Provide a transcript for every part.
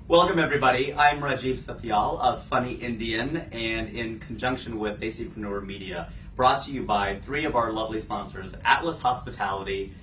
Welcome everybody, I'm Rajiv Satyal of Funny Indian, and in conjunction with Basicpreneur Media, brought to you by three of our lovely sponsors, Atlas Hospitality,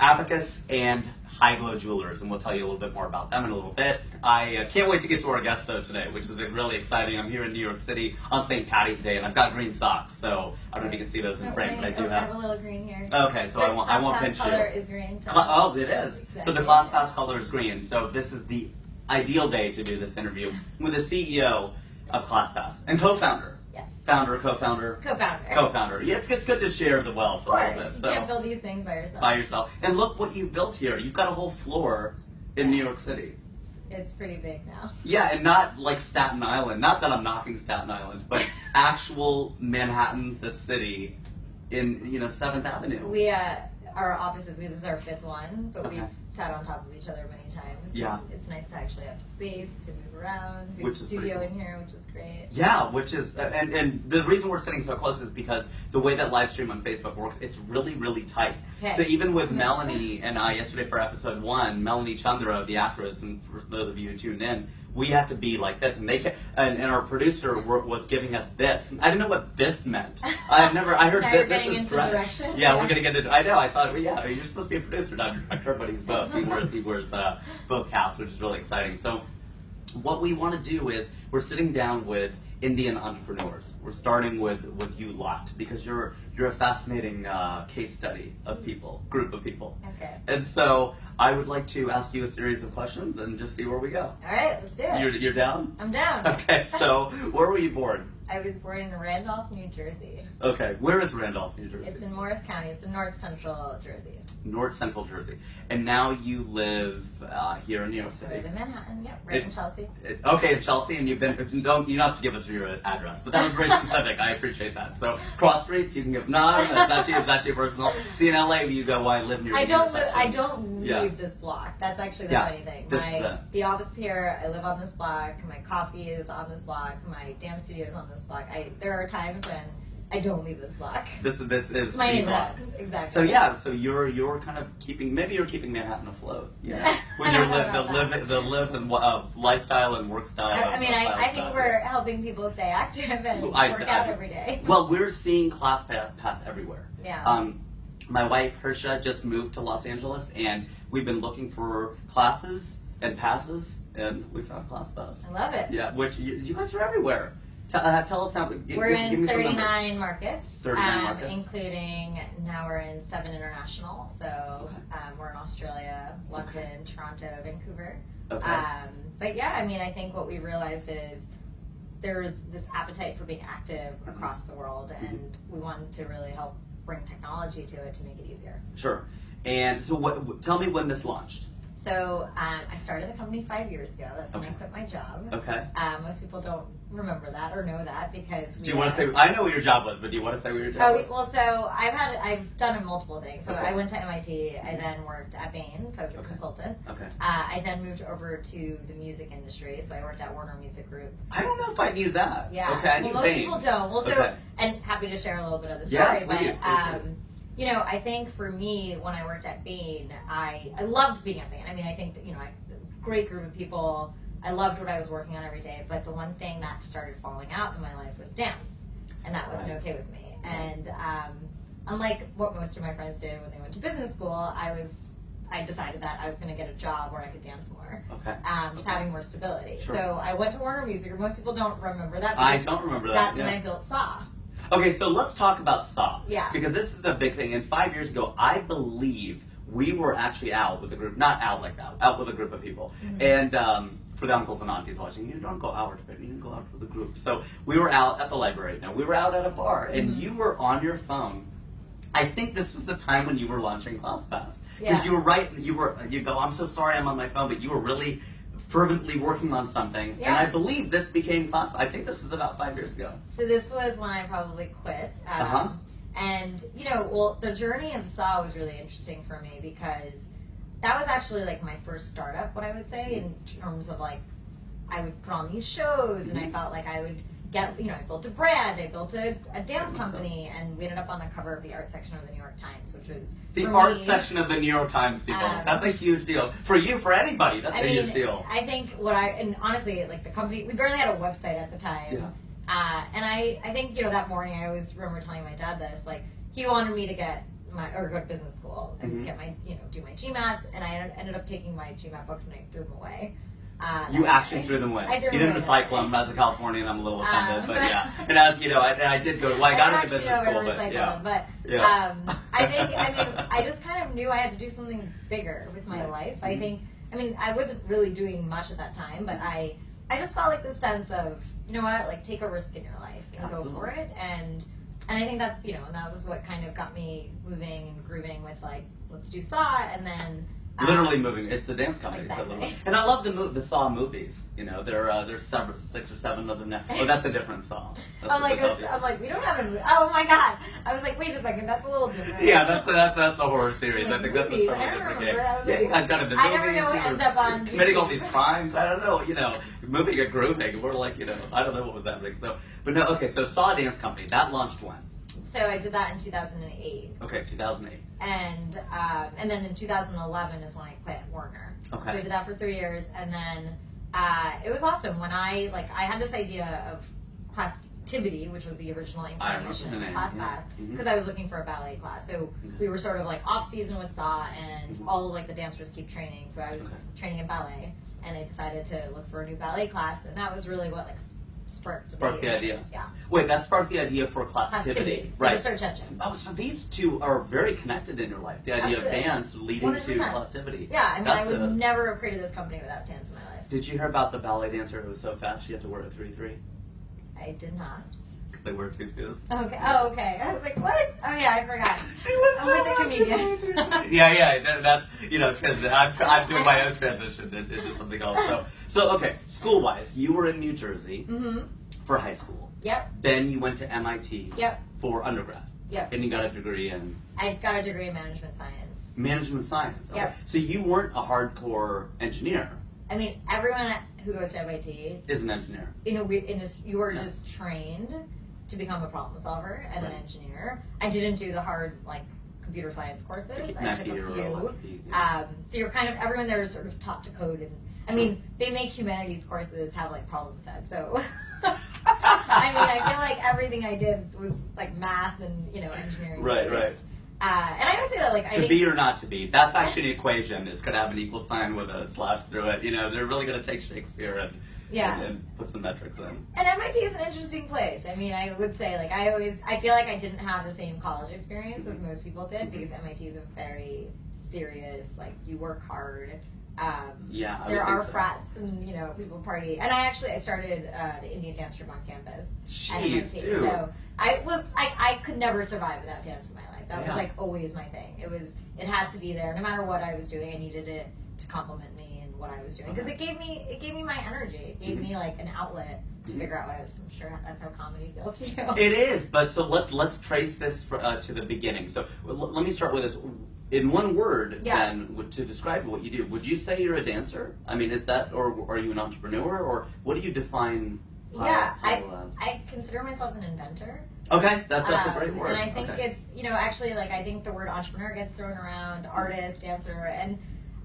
Abacus, and High Glow Jewelers, and we'll tell you a little bit more about them in a little bit. I can't wait to get to our guest though today, which is really exciting. I'm here in New York City on St. Patty's Day, and I've got green socks, so I don't know if you can see those in frame, but I do I have a little green here. Okay, so I won't pinch you. The color is green. So Oh, it is. Exactly. So the ClassPass color is green. So this is the ideal day to do this interview with the CEO of ClassPass and co-founder. Yes. Founder, co-founder. Co-founder. Co-founder. Yeah, it's good to share the wealth Of course. a little bit. You So. can't build these things by yourself. By yourself. And look what you've built here. You've got a whole floor in New York City. It's pretty big now. Yeah, and not like Staten Island. Not that I'm knocking Staten Island, but actual Manhattan, the city, in 7th Avenue. We our offices. This is our 5th one, but Okay. we've sat on top of each other many times. Yeah. It's nice to actually have space to move around. Big Which is studio pretty in here, which is great. Yeah, which is, and the reason we're sitting so close is because the way that live stream on Facebook works, it's really, really tight. Okay. So even with Melanie and I yesterday for episode 1, Melanie Chandra, the actress, and for those of you who tuned in, we had to be like this, and and our producer was giving us this. I didn't know what this meant. I heard Now you're this getting is into stretch. direction. Yeah, we're gonna get into. I know. I thought, well, yeah, you're supposed to be a producer, not a director, but he's both. He wears both caps, which is really exciting. So, what we want to do is we're sitting down with Indian entrepreneurs. We're starting with you lot because you're a fascinating case study of group of people. Okay. And so I would like to ask you a series of questions and just see where we go. All right, let's do it. You're down? I'm down. Okay, so where were you born? I was born in Randolph, New Jersey. Okay, where is Randolph, New Jersey? It's in Morris County. It's in North Central Jersey. North Central Jersey. And now you live here in New York I City. live in Manhattan. Yep, right in Chelsea. Okay, in Chelsea, and you don't have to give us your address, but that was very specific. I appreciate that. So cross streets, you can give is that too personal? See, in LA, you go, well, I live near. I don't leave Yeah. this block. That's actually the Yeah. funny thing. This, The office here. I live on this block. My coffee is on this block. My dance studio is on this block. There are times when I don't leave this block. This is It's my the block. neighborhood. Exactly. So yeah, so you're kind of keeping Manhattan afloat. Yeah. When you're the live and lifestyle and work style. I think we're helping people stay active and work out every day. Well, we're seeing ClassPass everywhere. Yeah. My wife Hersha just moved to Los Angeles, and we've been looking for classes and passes, and we found ClassPass. I love it. Yeah, which you guys are everywhere. Tell us how. We're in 39 markets, 39 markets, including now we're in 7 international. So Okay. We're in Australia, London, Toronto, Vancouver. Okay. But yeah, I think what we realized is there's this appetite for being active across the world, and we wanted to really help bring technology to it to make it easier. Sure. And so, tell me when this launched. So I started the company 5 years ago. That's when I quit my job. Okay. Most people don't remember that or know that because. Do you want to say? I know what your job was, but do you want to say what your job was? Well, so I've done multiple things. So Okay. I went to MIT. I then worked at Bain, so I was a consultant. Okay. I then moved over to the music industry, so I worked at Warner Music Group. I don't know if I knew that. Yeah. Okay. I Well, knew most Bain. people don't. Well, so Okay. and happy to share a little bit of the story. Yeah, please, but please. I think for me, when I worked at Bain, I loved being at Bain. I think that great group of people. I loved what I was working on every day, but the one thing that started falling out in my life was dance, and that wasn't okay with me. And unlike what most of my friends did when they went to business school, I decided that I was going to get a job where I could dance more. Okay. Just having more stability. Sure. So I went to Warner Music. Most people don't remember that. I don't remember that. That's when I built Saw. Okay, so let's talk about Saw. Yeah. Because this is a big thing. And 5 years ago, I believe we were actually out with a group, not out like that, out with a group of people. Mm-hmm. And for the uncles and aunties watching, you don't go out with it, you go out with a group. So we were out at the library. Now, we were out at a bar, and Mm-hmm. you were on your phone. I think this was the time when you were launching ClassPass. Because Yeah. you were right, you go, I'm so sorry I'm on my phone, but you were really fervently working on something. Yeah. And I believe this became ClassPass. I think this was about 5 years ago. So this was when I probably quit. Uh-huh. And, the journey of Saw was really interesting for me because that was actually like my first startup, what I would say, in terms of I would put on these shows and I felt like I would get, I built a brand, I built a dance company, and we ended up on the cover of the art section of the New York Times, which was the art section of the New York Times, people. That's a huge deal for you, for anybody. That's a huge deal. I think and honestly, like the company, we barely had a website at the time. Yeah. And I think that morning, I always remember telling my dad this, like he wanted me to go to business school and get my do my GMATs, and I ended up taking my GMAT books and I threw them away. You actually threw them away. You didn't recycle them. As a Californian, I'm a little offended, but yeah. And I did go. Well, I got into business school, but yeah. I just kind of knew I had to do something bigger with my life. I wasn't really doing much at that time, but I just felt like this sense of like take a risk in your life and go for it, and I think that's and that was what kind of got me moving and grooving with like let's do Saw, and then. Literally moving. It's a dance company. Exactly. And I love the Saw movies. There's 6 or 7 of them now. Oh, that's a different Saw. I'm like, we don't have a movie. Oh my god! I was like, wait a second, that's a little different. Yeah, that's a horror series. I think that's a totally different game. Yeah, you guys got into movies. I never know what ends up on committing all these crimes. I don't know. Moving and grooving. We're like, I don't know what was happening. So, but no. Okay, so Saw Dance Company that launched when? So I did that in 2008. Okay, 2008. And then in 2011 is when I quit Warner. Okay. So I did that for 3 years, and then it was awesome when I had this idea of Classtivity, which was the original incarnation of ClassPass, because I was looking for a ballet class. So we were sort of like off season with Saw, and all of like the dancers keep training. So I was training in ballet, and I decided to look for a new ballet class, and that was really what sparked the idea. Yeah. Wait, that sparked the idea for Classtivity, right? The search engine. Oh, so these two are very connected in your life. The idea of dance leading 100%. To Classtivity. Yeah, I would never have created this company without dance in my life. Did you hear about the ballet dancer who was so fast she had to wear a 3-3? I did not. They wear tutus. Okay. Oh, okay. I was like, what? Oh, yeah, I forgot. I'm with the comedian. yeah. That's transition. I'm doing my own transition into something else. So okay. School-wise, you were in New Jersey for high school. Yep. Then you went to MIT. Yep. For undergrad. Yep. And you got a degree in. I got a degree in management science. Management science. Okay. Yep. So you weren't a hardcore engineer. I mean, everyone who goes to MIT is an engineer. You were just trained to become a problem solver and an engineer. I didn't do the hard computer science courses. I took a few. So you're kind of everyone there is sort of taught to code, and I mean they make humanities courses have problem sets. So I feel like everything I did was math and engineering. Right. And I don't say that to be or not to be. That's actually an equation. It's going to have an equal sign with a slash through it. They're really going to take Shakespeare and put some metrics in. And MIT is an interesting place. I mean, I would say I feel like I didn't have the same college experience as most people did because MIT is a very serious, you work hard. There are frats and people party. And I started the Indian dance troupe on campus at MIT. Dude. So I could never survive without dance in my life. That was always my thing. It had to be there. No matter what I was doing, I needed it to complement me and what I was doing because it gave me my energy. It gave me an outlet to figure out what I was. I'm sure that's how comedy feels to you. It is, but so let's trace this to the beginning. So let me start with this. In one word, then, to describe what you do, would you say you're a dancer? I mean, is that, or are you an entrepreneur, or what do you define? I consider myself an inventor. Okay, that's a great word. And I think it's, actually, I think the word entrepreneur gets thrown around, artist, dancer, and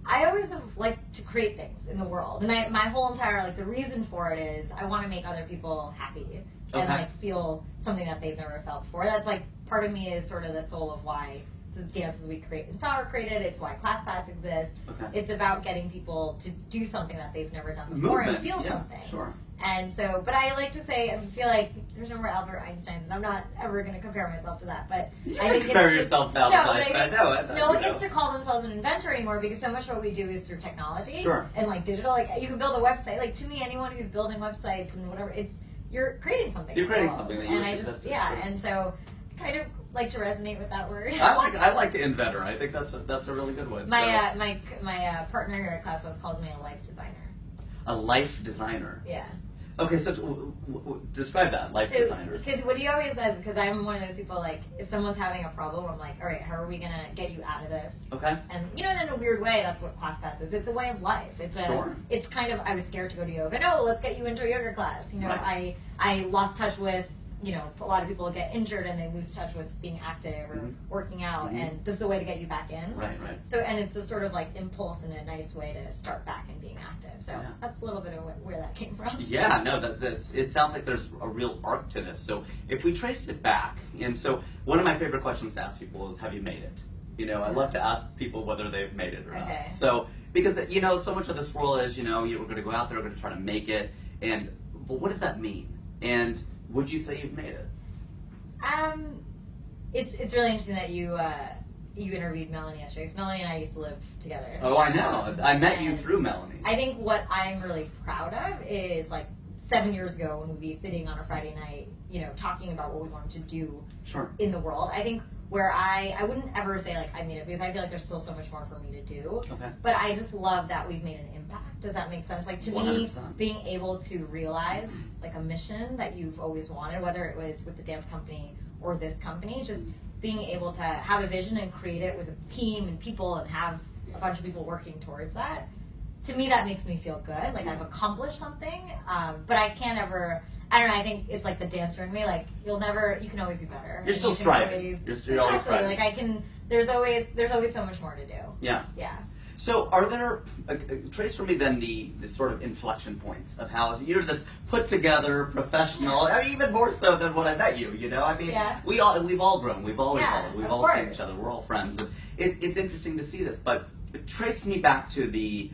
I always have liked to create things in the world. And my whole entire, the reason for it is I want to make other people happy and, feel something that they've never felt before. That's, part of me is sort of the soul of why the dances we create in Saw are created. It's why ClassPass exists. Okay. It's about getting people to do something that they've never done before and feel something. Sure. And so, but I like to say, I feel like there's no more Albert Einsteins, and I'm not ever going to compare myself to that. But I think compare yourself to Albert Einstein. No one gets to call themselves an inventor anymore because so much of what we do is through technology and digital. You can build a website. To me, anyone who's building websites and whatever, you're creating something. You're creating something. And and so kind of like to resonate with that word. I like inventor. I think that's a really good one. My partner here at ClassPass calls me a life designer. A life designer. Yeah. Okay, so describe that, life designer. Because what he always says, because I'm one of those people, like, if someone's having a problem, I'm like, all right, how are we going to get you out of this? Okay. And, you know, in a weird way, that's what ClassPass is. It's a way of life. It's kind of, I was scared to go to yoga. No, let's get you into a yoga class. You know, Right. I lost touch with, you know, a lot of people get injured and they lose touch with being active or working out, and this is a way to get you back in. Right. So, and it's a sort of like impulse in a nice way to start back in being active. So Yeah. that's a little bit of where that came from. Yeah, no, it sounds like there's a real arc to this. So if we traced it back, and so one of my favorite questions to ask people is, have you made it? You know, I love to ask people whether they've made it or Okay. not. So, because, you know, so much of this world is, you know, we're going to go out there, we're going to try to make it, but what does that mean? And would you say you've made it? It's really interesting that you interviewed Melanie yesterday, because Melanie and I used to live together. Oh, I know. I met you through Melanie. I think what I'm really proud of is, like, 7 years ago when we'd be sitting on a Friday night, you know, talking about what we wanted to do Sure. in the world. I think where I wouldn't ever say, like, I made it, because I feel like there's still so much more for me to do. Okay. But I just love that we've made an impact. Does that make sense? Like, to 100%. me, being able to realize, like, a mission that you've always wanted, whether it was with the dance company or this company, just being able to have a vision and create it with a team and people and have a bunch of people working towards that, to me that makes me feel good. Like, I've accomplished something, but I can't ever, I don't know, I think it's like the dancer in me, like, you can always do better. You're still You can striving. always- You're always exactly. striving. Like, there's always so much more to do. Yeah. Yeah. So are there, trace for me then the sort of inflection points of how you're this put together professional, I mean, even more so than when I met you, you know? I mean, Yeah. we've all grown, we've all Yeah, evolved, we've of all seen course. each other, we're all friends. And it's interesting to see this, but trace me back to the,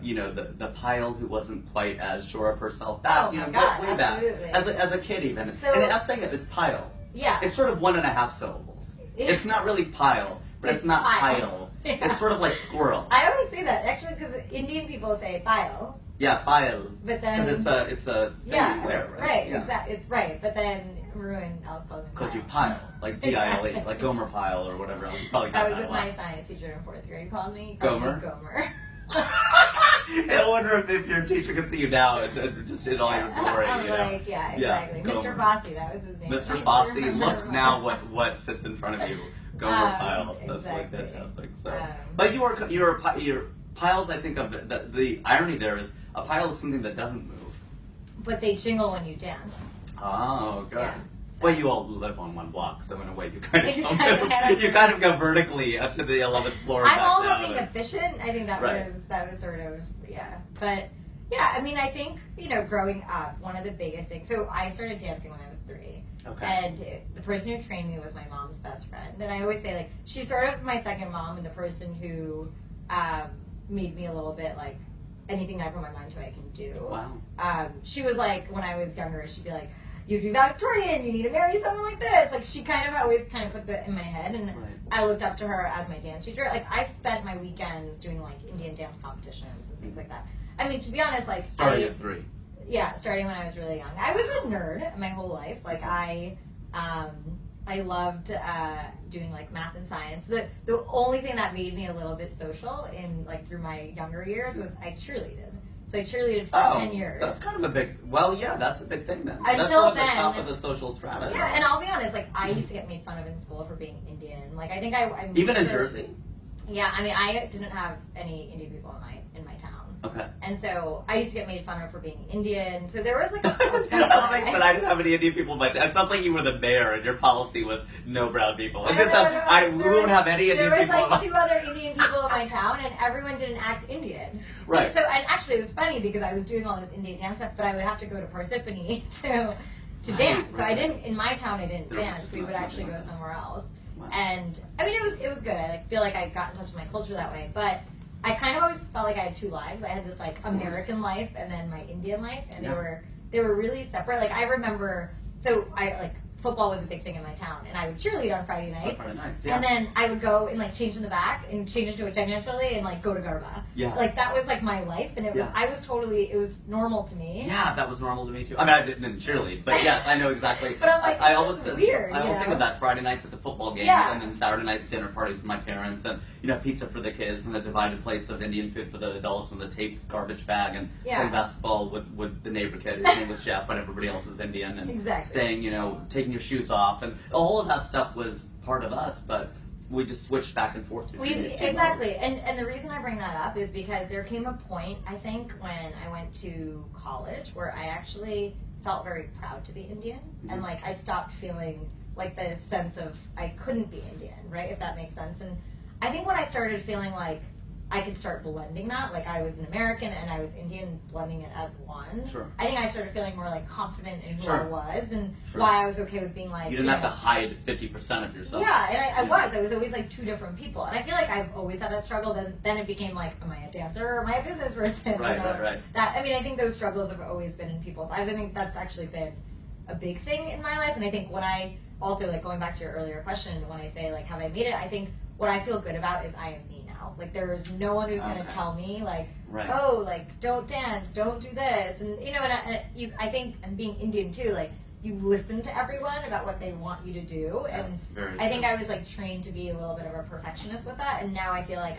you know, the Payal who wasn't quite as sure of herself back, Oh you my know, God, way back, absolutely. as a kid even. So- and I'm saying it's Payal. Yeah. It's sort of 1.5 syllables. It's not really pile, but it's not Pile. pile. Yeah. It's sort of like squirrel. I always say that, actually, because Indian people say pile. Yeah, pile. But then- Because it's a thing you wear, right? Yeah. Exactly. It's right. But then Maroon else called me Called you Pile. pile, like P-I-L-E, Exactly. like Gomer Pile or whatever else. You probably got I was that with one. my science teacher in 4th grade. Called me Gomer? Gomer. I wonder if your teacher could see you now and just in all your glory. I'm you know? like, yeah, exactly. Gomer. Mr. Fossey, that was his name. I Mr. used to Fossey, remember look him. now what sits in front of you. Gomer Pile. That's exactly. like fantastic. So, Um, but your piles. I think of the irony there is a pile is something that doesn't move. But they jingle when you dance. Oh, good. Yeah, so- Well, you all live on one block, so in a way you kind of don't Exactly. move. You kind of go vertically up to the 11th floor. I'm back all down, about being and- efficient. I think that Right. was sort of, yeah. But yeah, I mean, I think, you know, growing up, one of the biggest things. So I started dancing when I was 3. Okay. And the person who trained me was my mom's best friend. And I always say, like, she's sort of my second mom, and the person who made me a little bit like, anything I put my mind to, I can do. Wow. She was like, when I was younger, she'd be like, you'd be Victorian, you need to marry someone like this. Like, she kind of always kind of put that in my head, and Right. I looked up to her as my dance teacher. Like, I spent my weekends doing, like, Indian dance competitions and things like that. I mean, to be honest, like, Starting at 3. yeah, starting when I was really young. I was a nerd my whole life. Like, I loved doing, like, math and science. The only thing that made me a little bit social in, like, through my younger years was I cheerleaded. So I cheerleaded for 10 years. That's kind of a big. Well, yeah, that's a big thing then. That's Until sort of the then- top of the social strata. Yeah, and I'll be honest, like, I used to get made fun of in school for being Indian. Like, I think I Even in moved to- Jersey. Yeah, I mean, I didn't have any Indian people in my town. Okay. And so I used to get made fun of for being Indian. So there was, like, a That makes sense. I didn't have any Indian people in my town. It sounds like you were the mayor and your policy was no brown people. No, We there won't was- have any Indian There was people. like 2 other Indian people in my town, and everyone didn't act Indian. Right. So, and actually, it was funny because I was doing all this Indian dance stuff, but I would have to go to Parsippany to dance. So I right. didn't, in my town, I didn't There was dance. just We would not actually much go like that. somewhere else. Wow. And I mean, it was good. I feel like I got in touch with my culture that way, but I kind of always felt like I had 2 lives. I had this like American life and then my Indian life, and Yeah. they were really separate. Like, I remember, so I like football was a big thing in my town, and I would cheerlead on Friday nights. Friday nights, yeah. And then I would go and like change in the back and change into a technically and like go to Garba. Yeah. Like that was like my life, and it was it was normal to me. Yeah, that was normal to me too. I mean, I didn't cheerlead, but yes, I know exactly. But I'm like, I this is weird. I always think of that Friday nights at the football games, and then Saturday nights dinner parties with my parents, and pizza for the kids, and the divided plates of Indian food for the adults, and the taped garbage bag, and playing basketball with the neighbor kid. His name was Jeff, but everybody else is Indian, and staying, taking your shoes off, and all of that stuff was part of us, but we just switched back and forth. Exactly, and the reason I bring that up is because there came a point, I think, when I went to college where I actually felt very proud to be Indian, and like I stopped feeling like this sense of I couldn't be Indian, right? If that makes sense. And I think when I started feeling like I could start blending that, like I was an American and I was Indian, blending it as one. Sure. I think I started feeling more like confident in who I was and Sure. why I was okay with being like. You didn't have to hide 50% of yourself. Yeah, and I was always like two different people, and I feel like I've always had that struggle. Then it became like, am I a dancer or am I a business person? Right. That I think those struggles have always been in people's lives. I think that's actually been a big thing in my life, and I think when I also like going back to your earlier question, when I say like have I made it, I think what I feel good about is I am me now. Like there is no one who's going to tell me like, oh, like don't dance, don't do this, and I think, and being Indian too, like you listen to everyone about what they want you to do, and I think I was like trained to be a little bit of a perfectionist with that, and now I feel like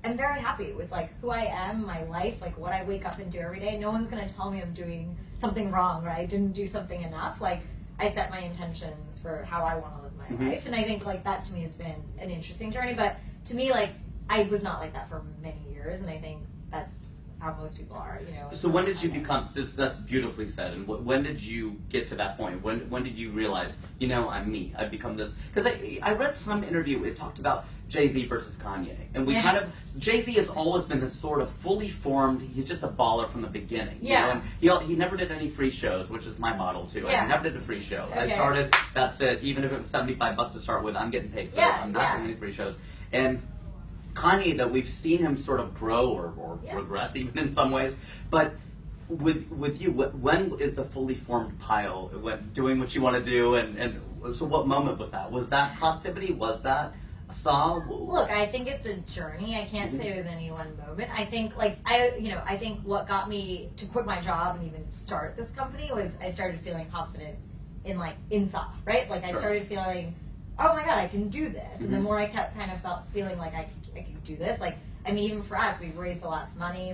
I'm very happy with like who I am, my life, like what I wake up and do every day. No one's going to tell me I'm doing something wrong or I didn't do something enough. Like I set my intentions for how I want to live my life, and I think like that to me has been an interesting journey. But to me, like I was not like that for many years, and I think that's how most people are. So when did you become this? That's beautifully said. And when did you get to that point? When did you realize, I'm me? I've become this. Because I read some interview. It talked about Jay-Z versus Kanye, and we Jay-Z has always been this sort of fully formed. He's just a baller from the beginning. Yeah. And he never did any free shows, which is my model too. Yeah. I never did a free show. Okay. I started. That's it. Even if it was $75 to start with, I'm getting paid for this. I'm not doing any free shows. And Kanye, that we've seen him sort of grow or regress even in some ways, but with you, when is the fully formed Payal doing what you want to do, and so what moment was that? Was that positivity? Was that a song? Look, I think it's a journey. I can't say it was any one moment. I think I think what got me to quit my job and even start this company was I started feeling confident in inside, right? Like I started feeling, oh my God, I can do this. And the more I kept feeling like I could do this, even for us, we've raised a lot of money.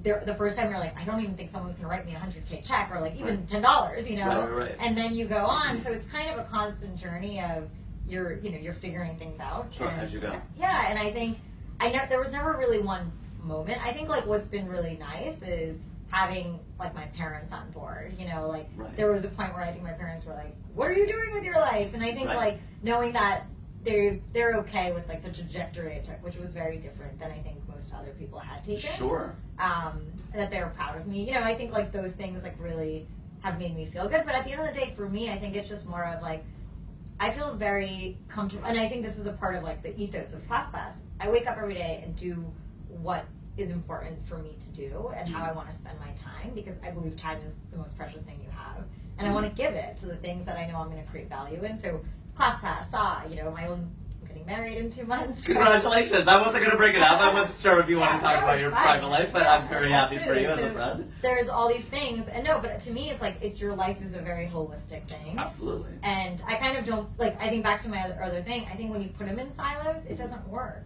The first time you're like, I don't even think someone's gonna write me $100K check or even $10, Right. And then you go on. So it's kind of a constant journey of you're figuring things out. Sure, as you go. Yeah, and I think there was never really one moment. I think what's been really nice is having my parents on board. There was a point where I think my parents were like, what are you doing with your life? And I think knowing that they're okay with the trajectory it took, which was very different than I think most other people had taken. Sure. That they were proud of me. I think those things really have made me feel good. But at the end of the day, for me, I think it's just more of I feel very comfortable, and I think this is a part of the ethos of ClassPass. I wake up every day and do what is important for me to do and how I want to spend my time, because I believe time is the most precious thing you have, and I want to give it to the things that I know I'm going to create value in. So it's ClassPass, I'm getting married in 2 months. Congratulations! I wasn't going to bring it up. I wasn't sure if you want to talk about your private life, but I'm very happy for you as a friend. There's all these things, and but to me, it's your life is a very holistic thing. Absolutely. And I kind of don't I think back to my other thing. I think when you put them in silos, it doesn't work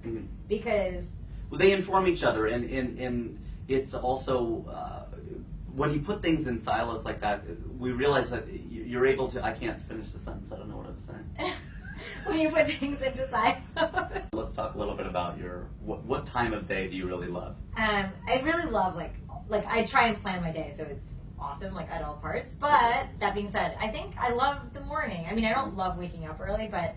because they inform each other, and it's also when you put things in silos like that, we realize that you're able to. I can't finish the sentence. I don't know what I was saying. When you put things into silos. Let's talk a little bit about what time of day do you really love? I really love I try and plan my day so it's awesome at all parts. But that being said, I think I love the morning. I don't love waking up early, but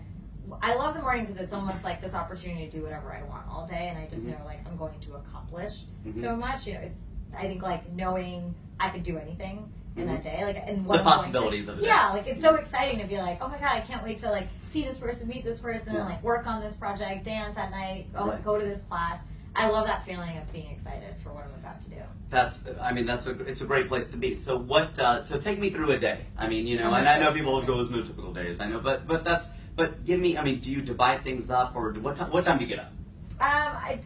I love the morning because it's almost like this opportunity to do whatever I want all day, and I just know I'm going to accomplish so much. It's I think knowing I could do anything in that day, and what the possibilities of it. Yeah, it's so exciting to be oh my God, I can't wait to see this person, meet this person, and work on this project, dance at night, go to this class. I love that feeling of being excited for what I'm about to do. It's a great place to be. So so take me through a day. I mean, and I know people always go, there's no typical days. I know, but give me, do you divide things up, or what time do you get up?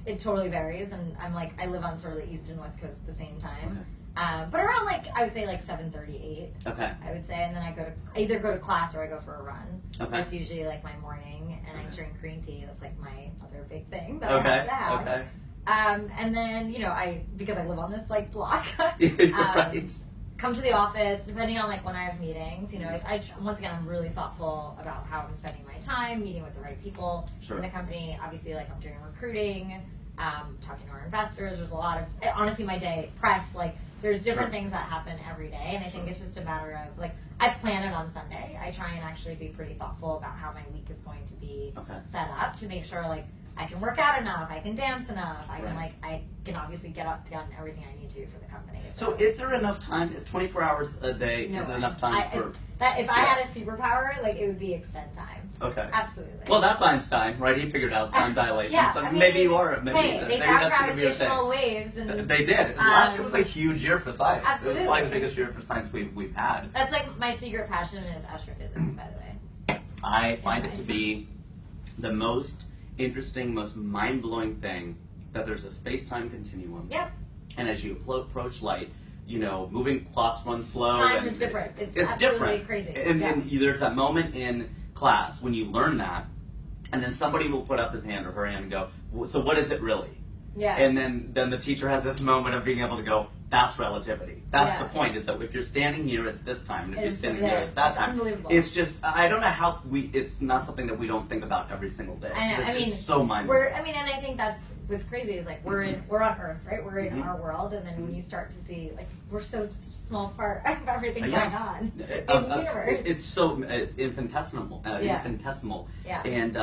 It totally varies, and I live on sort of the east and west coast at the same time. Okay. But around I would say 7:38. Okay. I would say, and then I either go to class or I go for a run. Okay. That's usually my morning, and I drink green tea. That's my other big thing that Okay. I have to have. Okay. And then because I live on this block, Right. come to the office depending on when I have meetings. Once again, I'm really thoughtful about how I'm spending my time, meeting with the right people in the company. Obviously, I'm doing recruiting, talking to our investors. There's a lot of honestly my day press there's different things that happen every day, and I think it's just a matter of I plan it on Sunday. I try and actually be pretty thoughtful about how my week is going to be set up to make sure I can work out enough, I can dance enough, I can obviously get up done everything I need to for the company. So is there enough time? Is 24 hours a day? No is way. it enough time for? If I had a superpower, it would be extend time. Okay. Absolutely. Well, that's Einstein, right? He figured out time dilation. Yeah, So maybe you are. Maybe they maybe found that's going to be a thing. gravitational waves, and They did. Last year was a huge year for science. Absolutely. It was probably the biggest year for science we've had. That's my secret passion is astrophysics, by the way. I find it to be the most interesting, most mind-blowing thing that there's a space-time continuum. Yep. And as you approach light, moving clocks run slow. Time is different. It's absolutely different. crazy. And there's that moment in class when you learn that, and then somebody will put up his hand or her hand and go, so what is it really? Yeah. And then the teacher has this moment of being able to go, that's relativity. That's the point, is that if you're standing here, it's this time, and if you're standing there, it's that time. Unbelievable. It's just, I don't know how it's not something that we don't think about every single day. It's just so mind-blowing. And I think that's what's crazy is we're on Earth, right? We're in our world, and then when you start to see we're so just a small part of everything going on in the universe. It's so infinitesimal. Infinitesimal. Yeah. And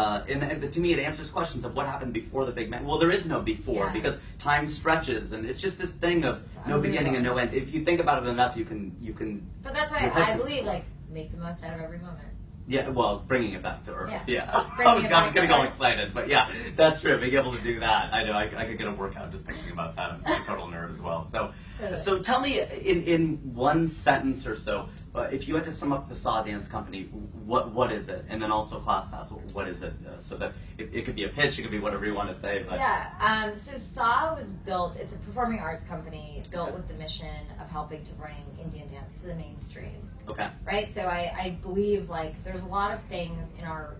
to me, it answers questions of what happened before the Big Bang. Well, there is no before because time stretches, and it's just this thing of no beginning and no end. If you think about it enough, you can. But that's why I believe make the most out of every moment. Yeah, well, bringing it back to Earth. Yeah. I was getting all excited, but yeah, that's true. Being able to do that, I know I could get a workout just thinking about that. I'm a total nerd as well. So tell me in one sentence or so, if you had to sum up the SAW Dance Company, what is it? And then also ClassPass, what is it? So that it could be a pitch, it could be whatever you want to say. But. Yeah. So SAW was built. It's a performing arts company built with the mission of helping to bring Indian dance to the mainstream. Okay. Right. So I believe there's a lot of things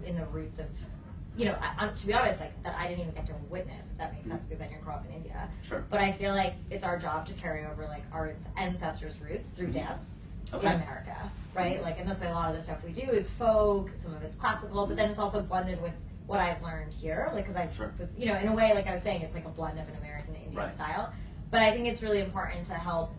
in the roots of, to be honest, that I didn't even get to witness, if that makes sense, because I didn't grow up in India. Sure. But I feel it's our job to carry over our ancestors' roots through dance in America, right? And that's why a lot of the stuff we do is folk, some of it's classical, but then it's also blended with what I've learned here, because I was, in a way, I was saying, it's a blend of an American and Indian style. But I think it's really important to help.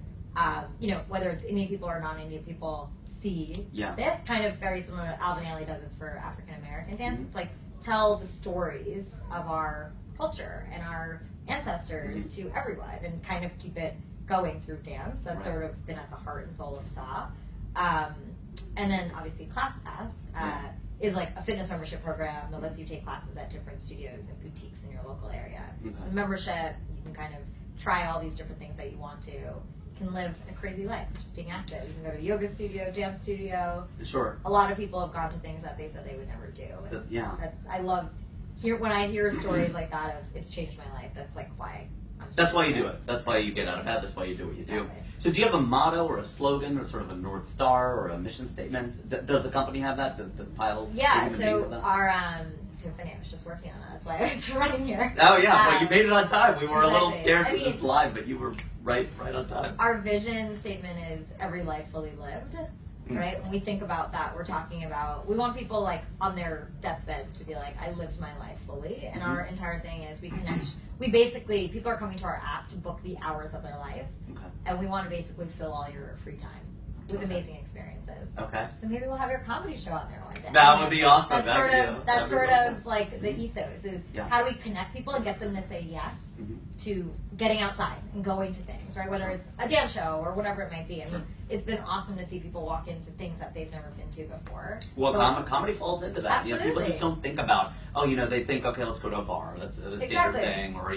Whether it's Indian people or non-Indian people see this, kind of very similar to Alvin Ailey does this for African American dance. It's tell the stories of our culture and our ancestors to everyone and kind of keep it going through dance. That's sort of been at the heart and soul of SAW. And then obviously ClassPass is a fitness membership program that lets you take classes at different studios and boutiques in your local area. It's a membership. You can kind of try all these different things that you want to. Can live a crazy life, just being active. You can go to a yoga studio, jam studio. Sure. A lot of people have gone to things that they said they would never do. And I love when I hear stories like that of it's changed my life. That's why. That's why you do it. That's why you get out of bed. That's why you do what you do. So do you have a motto or a slogan or sort of a North Star or a mission statement? Does the company have that? Does Payal? Yeah. So our it's so funny. I was just working on that. That's why I was running here. Oh yeah. Well, you made it on time. We were a little scared to just live, but you were right on time. Our vision statement is every life fully lived. Right? When we think about that, we're talking about, we want people on their deathbeds to be I lived my life fully. And our entire thing is people are coming to our app to book the hours of their life. And we want to basically fill all your free time. with amazing experiences. Okay. So maybe we'll have your comedy show out there one day. That would be awesome. That's sort of like the ethos is Yeah. how do we connect people and get them to say yes to getting outside and going to things, right? Whether it's a dance show or whatever it might be. I mean, it's been awesome to see people walk into things that they've never been to before. Well, comedy falls into that. You know, people just don't think about, they think, okay, let's go to a bar. That's the standard thing. Or,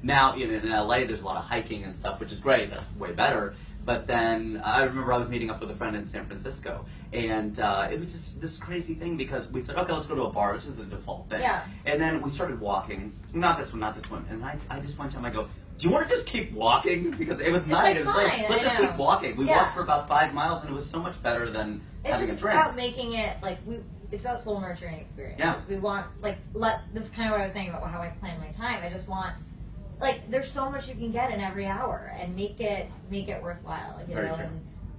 now in LA, there's a lot of hiking and stuff, which is great. That's way better. But then I remember I was meeting up with a friend in San Francisco, and it was just this crazy thing because we said, okay, let's go to a bar, which is the default thing. Yeah. And then we started walking. Not this one. And I just one time I go, do you want to just keep walking? Because it was night. It was like, let's just keep walking. We walked for about 5 miles, and it was so much better than having a drink. It's just about making it it's about soul nurturing experiences. Yeah. We want this is kind of what I was saying about how I plan my time. I just want there's so much you can get in every hour and make it worthwhile. Very true.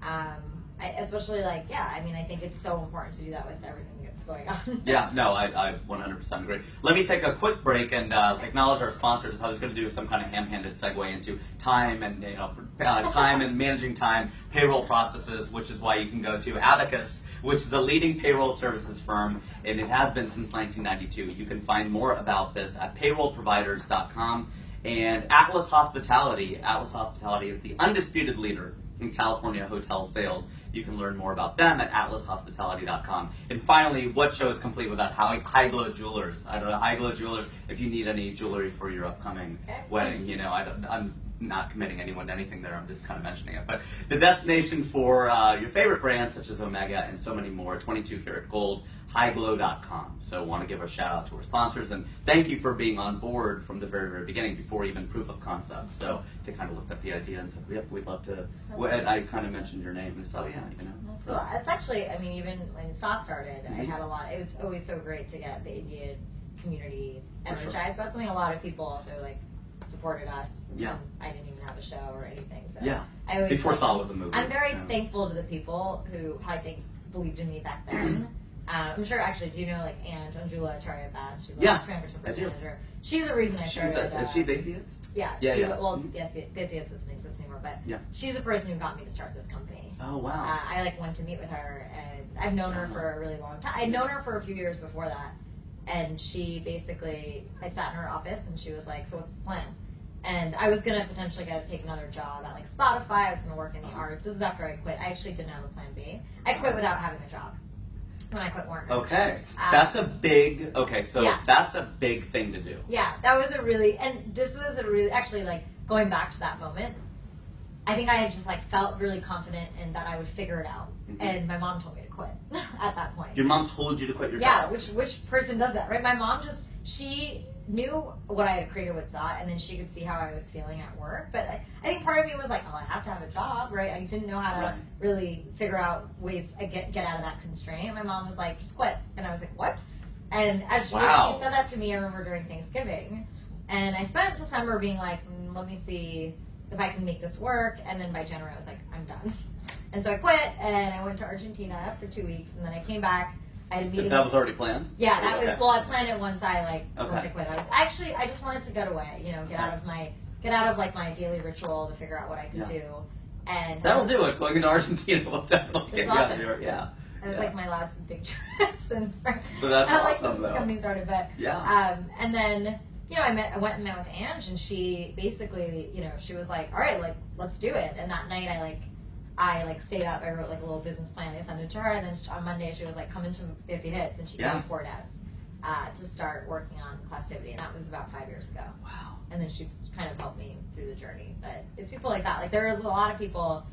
And especially I think it's so important to do that with everything that's going on. Yeah, no, I 100% agree. Let me take a quick break and acknowledge our sponsors. I was going to do some kind of ham-handed segue into time and time and managing time, payroll processes, which is why you can go to Abacus, which is a leading payroll services firm, and it has been since 1992. You can find more about this at payrollproviders.com. And Atlas Hospitality. Atlas Hospitality is the undisputed leader in California hotel sales. You can learn more about them at atlashospitality.com. And finally, what show is complete without High Glow Jewelers? I don't know, High Glow Jewelers, if you need any jewelry for your upcoming wedding, I'm not committing anyone to anything there, I'm just kind of mentioning it. But the destination for your favorite brands, such as Omega and so many more, 22 karat gold, hightglow.com. So want to give a shout out to our sponsors, and thank you for being on board from the very, very beginning, before even proof of concept. So they kind of looked at the idea and said, yep, we'd love to. And I kind of mentioned your name, and so That's cool. It's actually, even when SA started, I had a lot. It was always so great to get the Indian community energized about something. A lot of people also supported us. Yeah. I didn't even have a show or anything. So yeah. I always before Saw was a movie. I'm very thankful to the people who I think believed in me back then. I'm sure, actually, do you know Anjula Acharya Bass? She's Frankfurt manager. She's the reason I started. Is she Desians? Yeah. Well, Desians doesn't exist anymore, but she's the person who got me to start this company. Oh, wow. I went to meet with her, and I've known her for a really long time. I'd known her for a few years before that, and she basically, I sat in her office, and she was like, so what's the plan? And I was going to potentially take another job at Spotify. I was going to work in the arts. This is after I quit. I actually didn't have a plan B. I quit without having a job when I quit Warner. Okay. That's a big, that's a big thing to do. Yeah, that was actually, going back to that moment, I think I had just felt really confident in that I would figure it out. Mm-hmm. And my mom told me to quit at that point. Your mom told you to quit your job? Yeah, which person does that, right? My mom she knew what I had created with SA, and then she could see how I was feeling at work. But I think part of me was I have to have a job, right? I didn't know how to really figure out ways to get out of that constraint. And my mom was like, just quit. And I was like, what? And actually, she said that to me, I remember, during Thanksgiving. And I spent December being let me see if I can make this work. And then by January, I was like, I'm done. And so I quit, and I went to Argentina for 2 weeks. And then I came back. I had a meeting. That was already planned? Yeah, that was, I planned it once I quit. I just wanted to get away, get out of my daily ritual to figure out what I could do. And that'll do it. Going into Argentina will definitely get you out of here. Yeah. It was my last big trip since. But that's awesome, since this company started. But and then I went and met with Ange, and she basically she was like, all right, let's do it. And that night I stayed up. I wrote a little business plan. I sent it to her, and then on Monday she was come into Busy Hits, and she gave me 4 desks to start working on Clastivity, and that was about 5 years ago. Wow! And then she's kind of helped me through the journey. But it's people like that. There's a lot of people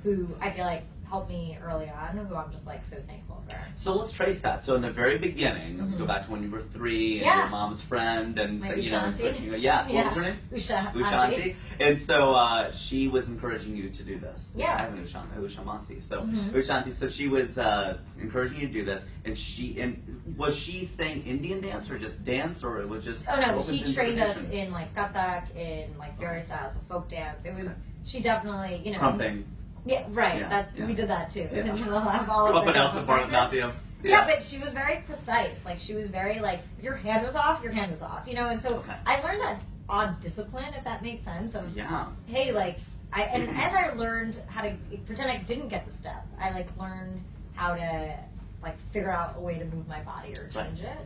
who I feel helped me early on, who I'm just so thankful for. So let's trace that. So in the very beginning, go back to when you were 3 and your mom's friend, and what was her name? Ushanti. And so she was encouraging you to do this. Yeah. I have an Ushamasi. So Ushanti. So she was encouraging you to do this, and was she saying Indian dance or just dance, or it was just? Oh no, she trained us in Kathak, in various styles of folk dance. It was she definitely Pumping. Yeah, right. Yeah. We did that too. Yeah. What else in Bharatanatyam? Yeah, but she was very precise. She was very if your hand was off, your hand was off. And so I learned that odd discipline, if that makes sense. Of hey, and I learned how to pretend I didn't get the step. I like learned how to like figure out a way to move my body or change it.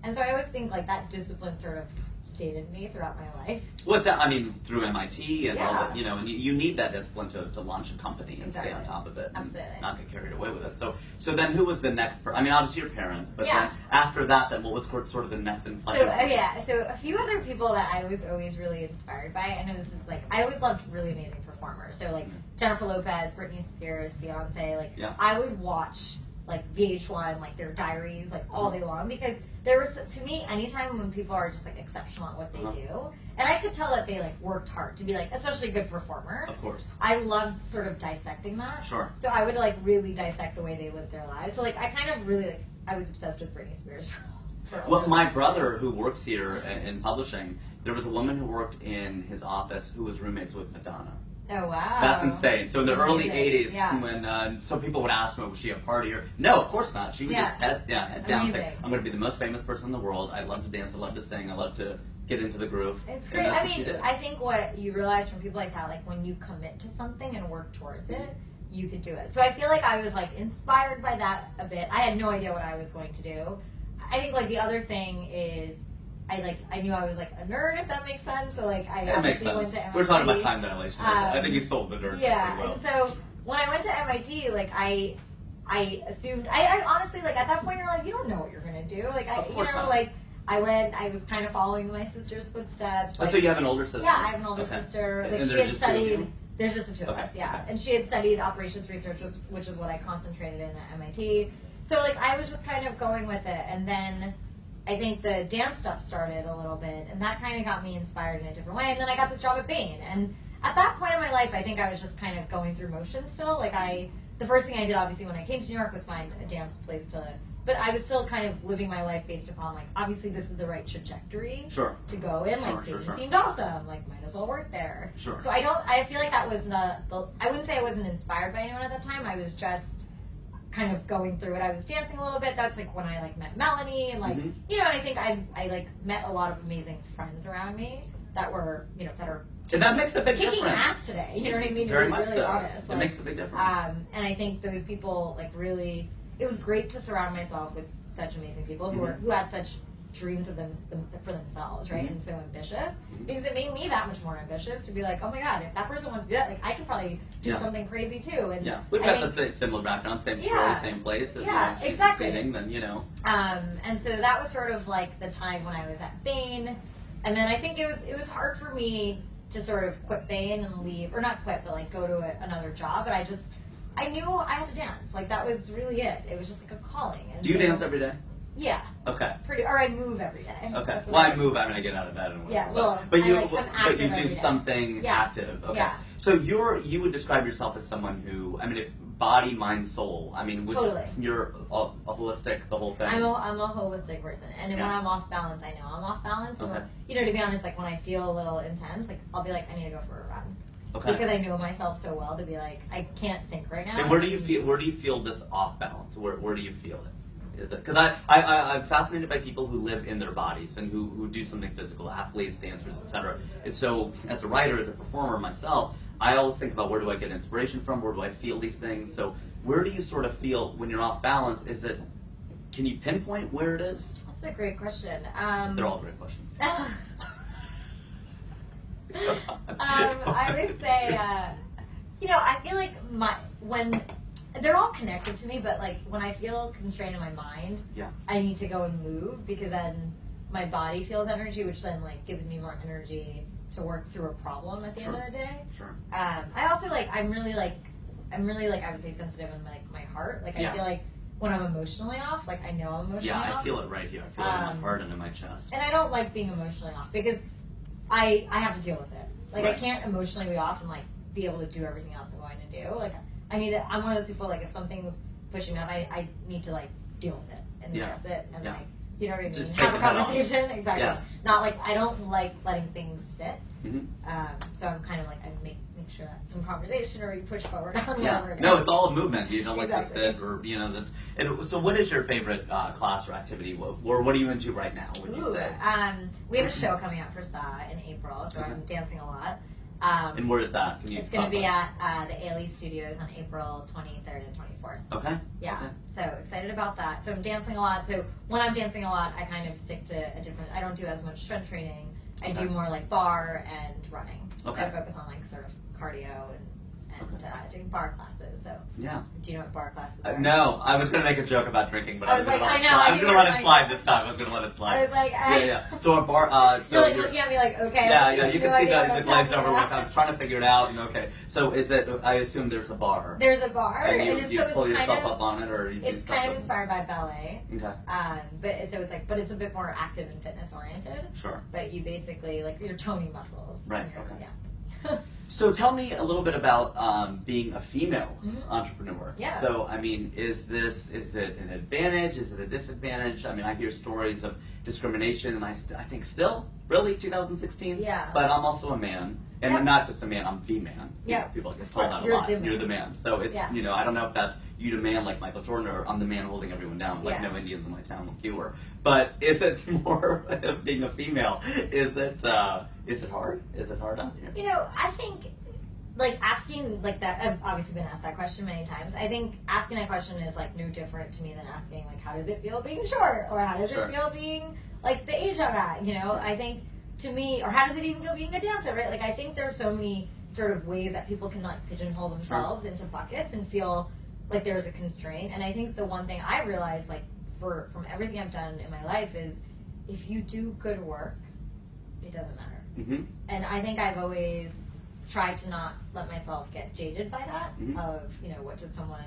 And so I always think like that discipline sort of stayed in me throughout my life. What's that? I mean, through MIT and all Yeah. that, and you need that discipline to launch a company and stay on top of it. And Absolutely. not get carried away with it. So then who was the next I mean, obviously your parents, but Yeah. then after that, then what was sort of the next inflection? So a few other people that I was always really inspired by. I know this is like, I always loved really amazing performers. So like Jennifer Lopez, Britney Spears, Beyonce, like I would watch like VH1, like their diaries, like all day long, because there was, to me, anytime when people are just like exceptional at what they do, and I could tell that they like worked hard to be like, especially good performers. Of course. I loved sort of dissecting that. Sure. So I would like really dissect the way they lived their lives. So like I kind of really like, I was obsessed with Britney Spears for a Well, while. my brother, who works here in publishing, there was a woman who worked in his office who was roommates with Madonna. Oh wow. That's insane. So in the early Amazing. 80s, Yeah. when some people would ask me, was she a partier? No, of course not. She would just head down and say, Amazing. I'm going to be the most famous person in the world. I love to dance. I love to sing. I love to get into the groove. It's And great. that's I what she mean, did. I think what you realize from people like that, like when you commit to something and work towards it, you could do it. So I feel like I was like inspired by that a bit. I had no idea what I was going to do. I think like the other thing is I knew I was like a nerd, if that makes sense. So like I That makes obviously went sense. to MIT. We're talking about time dilation. I think you sold the nerd Yeah, pretty well. and so when I went to MIT, like I assumed I honestly like at that point you're like you don't know what you're gonna do. Like Of course not. like I was kind of following my sister's footsteps. Oh, so you have an older sister? Yeah, I have an older Okay. sister. Like And she there's had just two of studied. you? There's just the two of Okay, us, yeah. okay. And she had studied operations research, which is what I concentrated in at MIT. So like I was just kind of going with it, and then I think the dance stuff started a little bit, and that kind of got me inspired in a different way. And then I got this job at Bain, and at that point in my life, I think I was just kind of going through motions still. Like the first thing I did, obviously, when I came to New York, was find a dance place to. But I was still kind of living my life based upon like, obviously, this is the right trajectory to go in. Sure, like, sure, Bain sure. seemed awesome. Like, might as well work there. Sure. So I feel like that was the I wouldn't say I wasn't inspired by anyone at that time. I was just kind of going through it. I was dancing a little bit. That's like when I like met Melanie and like Mhm. and I think I like met a lot of amazing friends around me that were that are And that makes a big kicking difference. ass today. You know what I mean? Very to be much really so. honest. It makes a big difference. And I think those people like really. It was great to surround myself with such amazing people who had such dreams of them for themselves, right? Mhm. And so ambitious, because it made me that much more ambitious to be like, oh my god, if that person wants to do that, like I could probably do something crazy too. And yeah, we've got the same similar background, same story, same place. If, Yeah, she's exactly. succeeding, then And so that was sort of like the time when I was at Bain, and then I think it was hard for me to sort of quit Bain and leave, or not quit, but like go to another job. But I knew I had to dance. Like that was really it. It was just like a calling. And do you so- dance every day? Yeah. Okay. Or I move every day. Okay. That's Well, what I move. I mean, I get out of bed and whatever. Yeah, well, but I'm active you do every day. something Yeah. active. Okay. Yeah. So you would describe yourself as someone who, I mean, if body, mind, soul. I mean, Totally. You're a holistic, the whole thing. I'm a holistic person, and when Yeah. I'm off balance, I know I'm off balance. And Okay. to be honest, like when I feel a little intense, like I'll be like, I need to go for a run. Okay. Because I know myself so well to be like, I can't think right now. And where do you feel this off balance? Where do you feel it? Is it because I'm fascinated by people who live in their bodies and who do something physical, athletes, dancers, etc. And so, as a writer, as a performer myself, I always think about where do I get inspiration from? Where do I feel these things? So, where do you sort of feel when you're off balance? Can you pinpoint where it is? That's a great question. They're all great questions. I would say, I feel like when they're all connected to me, but like when I feel constrained in my mind, I need to go and move because then my body feels energy, which then like gives me more energy to work through a problem at the end of the day. Sure. I also I'm really I would say sensitive in my heart. Like I feel like when I'm emotionally off, like I know I'm emotionally off. Yeah, I feel it right here. I feel it in my heart and in my chest. And I don't like being emotionally off because I have to deal with it. Like I can't emotionally be off and like be able to do everything else I'm going to do. Like I'm one of those people like if something's pushing me up, I need to like deal with it and address it and like you know what I mean? Just Have take a the head on. conversation. Exactly. Yeah. Not like I don't like letting things sit. Mhm. So I'm kind of like I make sure that some conversation or you push forward on whatever. It No, is. it's all a movement. You don't like to Exactly. sit or that's. And so, what is your favorite class or activity? Or what are you into right now? Would you say? We have a show coming out for SA in April, so I'm dancing a lot. And where is that? Can you It's going to talk be about at the ALE Studios on April 23rd and 24th. it? Okay. Yeah, Okay. so excited about that. So I'm dancing a lot. So when I'm dancing a lot, I kind of stick to a different, I don't do as much strength training. I do more like bar and running. Okay. So I focus on like sort of cardio and doing bar classes. So Yeah. do you know what bar classes are? No, I was going to make a joke about drinking, but I was going to let it I know, slide. I I was knew going to you let were it slide like- this time. I was going to let it slide. I was like, Yeah. So a bar. So you're like you're- looking at me like, okay. Yeah, you no can see idea what the I'm glazed talking over look. about. I was trying to figure it out. And okay, so is it? I assume there's a bar. There's a bar, and and you so pull it's yourself kind of, up on it, or you do it's stuff kind of with it? inspired by ballet. Okay. But it's a bit more active and fitness oriented. Sure. But you basically like you're toning muscles. Right, You're- okay. Yeah. So tell me a little bit about being a female Mhm. entrepreneur. Yeah. So I mean, is it an advantage? Is it a disadvantage? I mean, I hear stories of discrimination, and I think still, really, 2016. Yeah. But I'm also a man, and Yeah. I'm not just a man. I'm the man. Yeah. People get told that a You're lot. the man. You're the man. So it's Yeah. I don't know if that's you the man like Michael Jordan, or I'm the man holding everyone down like Yeah. no Indians in my town like you were. But is it more of being a female? Is it hard? Is it hard out here? You know, I think like asking like that. I've obviously been asked that question many times. I think asking that question is like no different to me than asking like how does it feel being short, or how does Sure. it feel being like the age I'm at. You know, I think to me, or how does it even feel being a dancer, right? Like I think there are so many sort of ways that people can like pigeonhole themselves into buckets and feel like there's a constraint. And I think the one thing I realized like from everything I've done in my life is if you do good work, it doesn't matter. Mm-hmm. And I think I've always tried to not let myself get jaded by that of, what does someone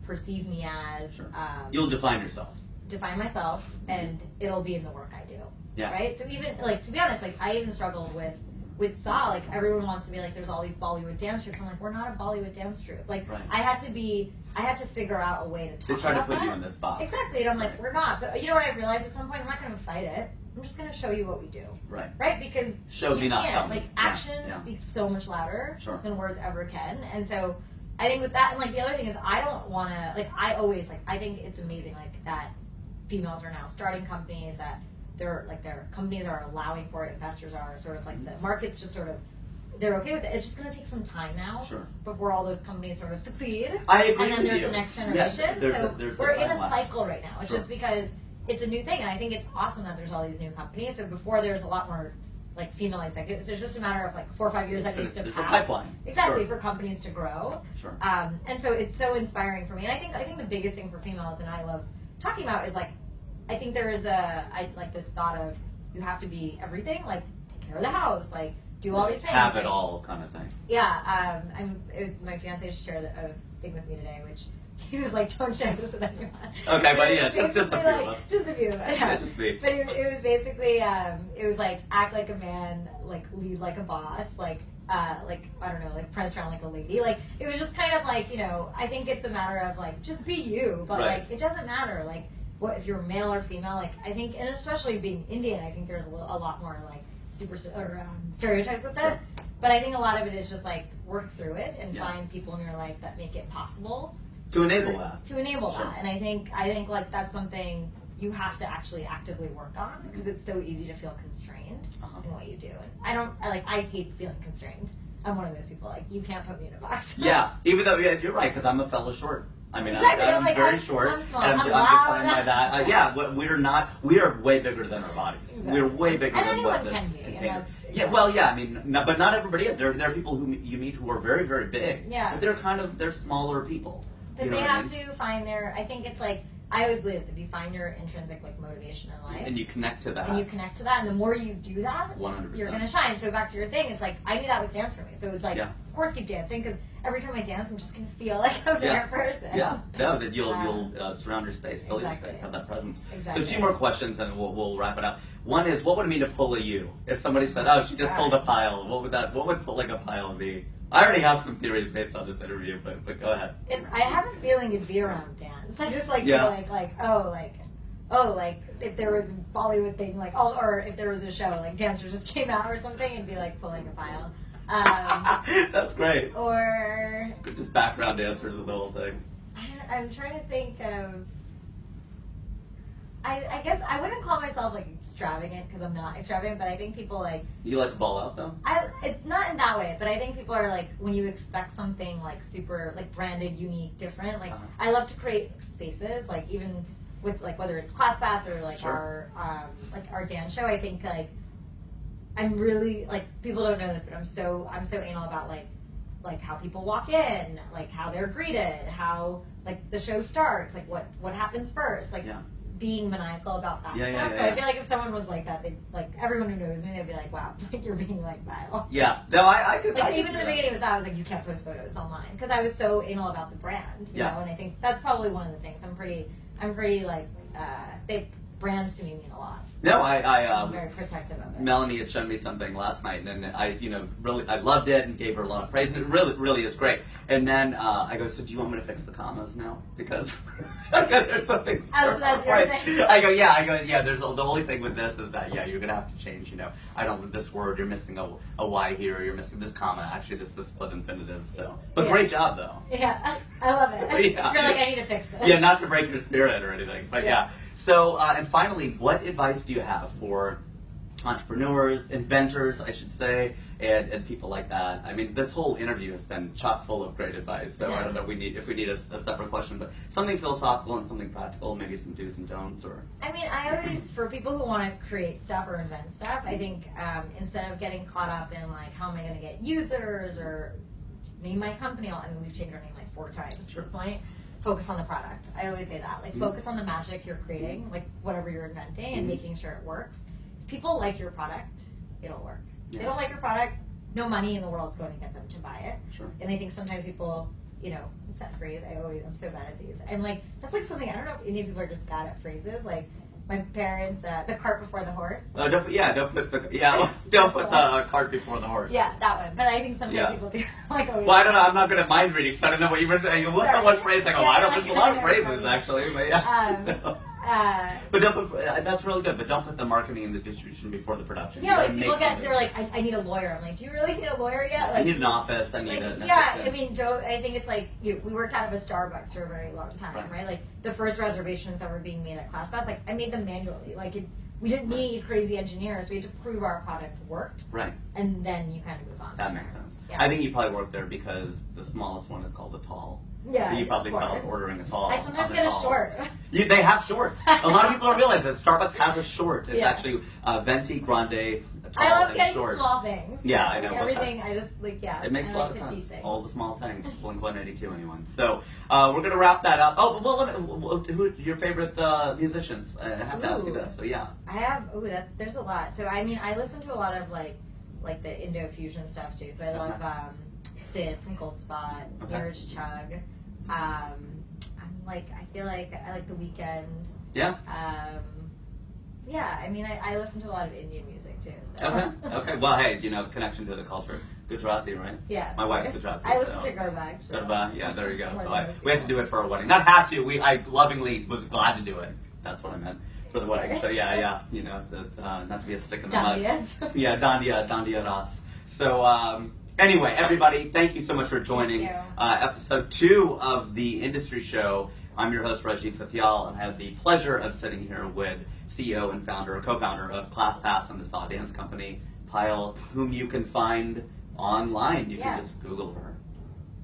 perceive me as, Sure. You'll define yourself. define myself, and it'll be in the work I do. Yeah. Right? So even, like, to be honest, like, I even struggled with Saw. Like, everyone wants to be like, there's all these Bollywood dance troupes. I'm like, we're not a Bollywood dance troupe. Like, Right. I had to figure out a way to talk They try to about put that. you in this box. Exactly. And I'm like, Right. we're not. But you know what I realized at some point? I'm not going to fight it. I'm just going to show you what we do. Right. Right? Because Show you me, not can't. tell me. Like, Yeah, action yeah. speaks so much louder Sure. than words ever can. And so I think with that, and like the other thing is I don't want to, like, I always, like, I think it's amazing, like, that females are now starting companies, that their companies are allowing for it, investors are sort of like, the market's just sort of, they're okay with it. It's just going to take some time now Sure. before all those companies sort of succeed. I agree And then with there's you. the next Yeah, generation. there's so a we're in time a lapse. cycle right now. It's Sure. just because it's a new thing, and I think it's awesome that there's all these new companies. So before there's a lot more like female executives. So it's just a matter of like 4 or 5 years that needs to There's pass. a pipeline. Exactly, Sure. for companies to grow. Sure. And so it's so inspiring for me. And I think the biggest thing for females, and I love talking about, is like, I think there is like this thought of you have to be everything, like take care of the house, like do all these things. Have it like, all kind of thing. Yeah, it was my fiance shared a thing with me today, which he was like, "Don't share this with anyone." Okay, but yeah, It was just a basically few of like, us. just a few. Yeah. Yeah, just me. But it was basically, it was like act like a man, like lead like a boss, like I don't know, like prance around like a lady. Like it was just kind of like, I think it's a matter of like just be you, but Right. like it doesn't matter like what if you're male or female. Like I think, and especially being Indian, I think there's a lot more like stereotypes with that. But I think a lot of it is just like work through it and Yeah. find people in your life that make it possible To enable that. to enable Sure. that. And I think like that's something you have to actually actively work on, because it's so easy to feel constrained Uh-huh. in what you do. And I hate feeling constrained. I'm one of those people, like, you can't put me in a box. Yeah, even though you're right, because I'm a fellow short. I mean, Exactly, I'm I'm like, very I'm- short, I'm small, and I'm I'm loud. defined by that. We are way bigger than our bodies. Exactly. We're way bigger And than what anyone this can be, and container. that's- Yeah, well, yeah, I mean, but not everybody is. There are people who you meet who are very, very big. Yeah. But they're smaller people. But You know they what I have mean? to find their, I think it's like, I always believe this, if you find your intrinsic like motivation in life, And you connect to that. and you connect to that, and the more you do that, 100%. you're gonna shine. So back to your thing, it's like I knew that was dance for me. So it's like, Yeah. of course, keep dancing, because every time I dance, I'm just gonna feel like a better person. Yeah, no, that you'll surround your space, fill Exactly. your space, have that presence. Exactly. So 2 more questions, and we'll wrap it up. One is, what would it mean to pull a you? If somebody said, "Oh, she just pulled a pile," what would pulling a pile be? I already have some theories based on this interview, but go ahead. I have a feeling it'd be around dance. I just like Yeah. feel like if there was a Bollywood thing, like or if there was a show like dancers just came out or something, it'd be like pulling a pile. That's great. Or Just background dancers and the whole thing. I'm trying to think of. I guess I wouldn't call myself like extravagant because I'm not extravagant, but I think people like You like to ball out though? not in that way, but I think people are like when you expect something like super like branded, unique, different. Like I love to create spaces, like even with like whether it's ClassPass or like our dance show. I think I'm really like people don't know this, but I'm so anal about like how people walk in, like how they're greeted, how like the show starts, like what happens first, like being maniacal about that stuff. So I feel like if someone was like that, they'd like everyone who knows me, they'd be like, wow, like you're being like Payal. Yeah, no, I could. Like even in the beginning, I was like, you can't post photos online because I was so anal about the brand, you know. And I think that's probably one of the things. I'm pretty like brands to me mean a lot. No, I'm very protective of it. Melanie had shown me something last night, and I, really, I loved it and gave her a lot of praise, and it really is great. And then I go, so do you want me to fix the commas now? Because there's something. Oh, so that's your thing. I go, yeah. There's the only thing with this is that you're gonna have to change. I don't this word. You're missing a Y here. You're missing this comma. Actually, this is split infinitive. So, but great job though. Yeah, I love it. So, You're like, I need to fix this. Yeah, not to break your spirit or anything, but yeah. So, and finally, what advice do you have for entrepreneurs, inventors, I should say, and people like that? I mean, this whole interview has been chock full of great advice, so I don't know if we need a separate question, but something philosophical and something practical, maybe some do's and don'ts, or... I mean, I always, for people who want to create stuff or invent stuff, I think instead of getting caught up in, like, how am I going to get users, or name my company, I mean, we've changed our name like 4 times at this point. Focus on the product. I always say that. Like, focus on the magic you're creating, like whatever you're inventing, and making sure it works. If people like your product, it'll work. If they don't like your product, no money in the world is going to get them to buy it. Sure. And I think sometimes people, it's that phrase. I'm so bad at these. I'm like, that's like something, I don't know if any people are just bad at phrases. Like, my parents, the cart before the horse. Don't put the cart before the horse. Yeah, that one. But I think sometimes people do. Like, well, I don't know. I'm not good at mind reading, so I don't know what you were saying. You look at one phrase, I go, I don't. There's a lot of phrases actually, but but don't put. That's really good. But don't put the marketing and the distribution before the production. Yeah, like people they're like, I need a lawyer. I'm like, do you really need a lawyer yet? Like, I need an office. I need an assistant. I mean, I think it's like we worked out of a Starbucks for a very long time, right? Like the first reservations that were being made at ClassPass, like I made them manually. Like we didn't need crazy engineers. We had to prove our product worked. Right. And then you kind of move on. That makes sense. Yeah. I think you probably worked there because the smallest one is called a tall. Yeah. So you probably felt ordering a tall. I sometimes get a short. They have shorts. A lot of people don't realize that Starbucks has a short. It's actually venti, grande, tall, I love and getting short. Small things. Yeah, I know. Everything. I just It makes a lot of sense. Things. All the small things. Blink 182, anyone. So we're gonna wrap that up. Oh, well, who your favorite musicians? I have to ask you this. So yeah. I have. There's a lot. So I mean, I listen to a lot of like the Indo fusion stuff too. So I love Sid from Cold Spot, Neeraj Chugg. I feel like I like The Weeknd. Yeah. I mean, I listen to a lot of Indian music too. So. Okay. Well, hey, connection to the culture. Gujarati, right? Yeah. My wife's Gujarati. I listen to Garba. Garba, yeah, there you go. So we had to do it for our wedding. Not have to. I lovingly was glad to do it. That's what I meant for the wedding. So yeah. Not to be a stick in the mud. Yeah, Dandiya Ras. So. Anyway, everybody, thank you so much for joining episode 2 of the Industry Show. I'm your host, Rajiv Satyal, and I have the pleasure of sitting here with CEO and co-founder of ClassPass and the Saw Dance Company, Payal, whom you can find online. You can just Google her.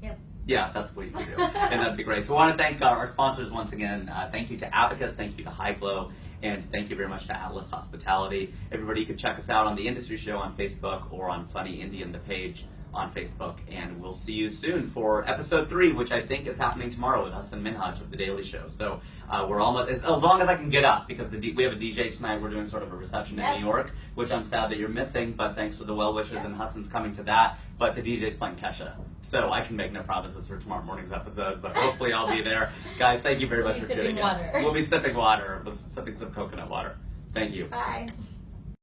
Yep. Yeah, that's what you can do, and that'd be great. So I want to thank our sponsors once again. Thank you to Abacus, thank you to Highglow, and thank you very much to Atlas Hospitality. Everybody, you can check us out on the Industry Show on Facebook or on Funny Indian, the page on Facebook, and we'll see you soon for episode 3, which I think is happening tomorrow with Hassan Minhaj of The Daily Show. So we're almost, as long as I can get up, because we have a DJ tonight. We're doing sort of a reception in New York, which I'm sad that you're missing, but thanks for the well wishes, and Hassan's coming to that. But the DJ's playing Kesha, so I can make no promises for tomorrow morning's episode, but hopefully I'll be there. Guys, thank you very much for tuning in. We'll be sipping water. We'll be sipping some coconut water. Thank you. Bye.